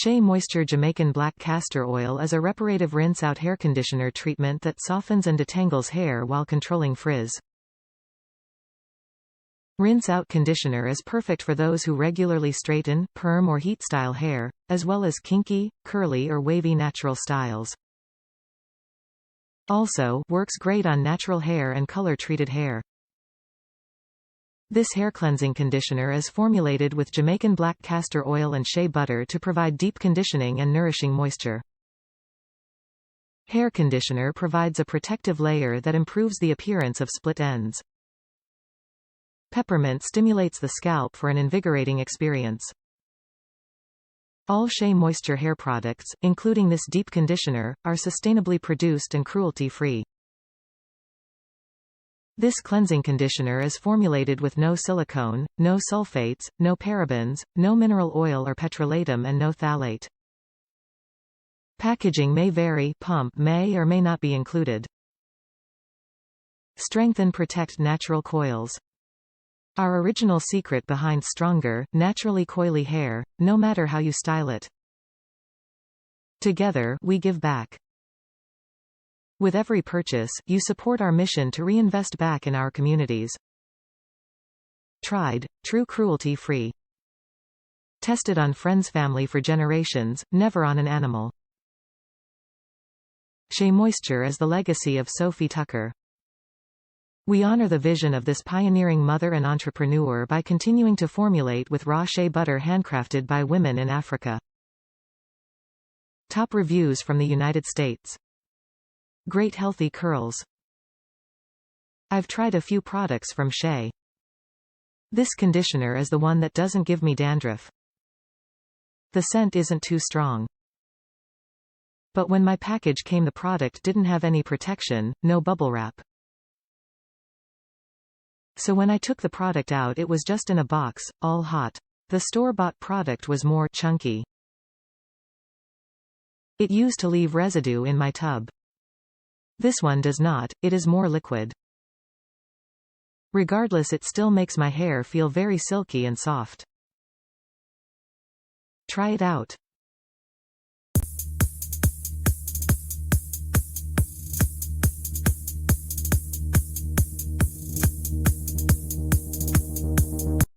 Shea Moisture Jamaican Black Castor Oil is a reparative rinse-out hair conditioner treatment that softens and detangles hair while controlling frizz. Rinse-out conditioner is perfect for those who regularly straighten, perm or heat-style hair, as well as kinky, curly or wavy natural styles. Also, works great on natural hair and color-treated hair. This hair cleansing conditioner is formulated with Jamaican black castor oil and shea butter to provide deep conditioning and nourishing moisture. Hair conditioner provides a protective layer that improves the appearance of split ends. Peppermint stimulates the scalp for an invigorating experience. All Shea Moisture hair products, including this deep conditioner, are sustainably produced and cruelty-free. This cleansing conditioner is formulated with no silicone, no sulfates, no parabens, no mineral oil or petrolatum and no phthalate. Packaging may vary, pump may or may not be included. Strengthen protect natural coils. Our original secret behind stronger, naturally coily hair, no matter how you style it. Together, we give back. With every purchase, you support our mission to reinvest back in our communities. Tried, true cruelty-free. Tested on friends' family for generations, never on an animal. Shea Moisture is the legacy of Sophie Tucker. We honor the vision of this pioneering mother and entrepreneur by continuing to formulate with raw shea butter handcrafted by women in Africa. Top reviews from the United States. Great healthy curls. I've tried a few products from Shea. This conditioner is the one that doesn't give me dandruff. The scent isn't too strong. But when my package came, the product didn't have any protection, no bubble wrap. So when I took the product out, it was just in a box, all hot. The store-bought product was more chunky. It used to leave residue in my tub. This one does not, it is more liquid. Regardless, it still makes my hair feel very silky and soft. Try it out.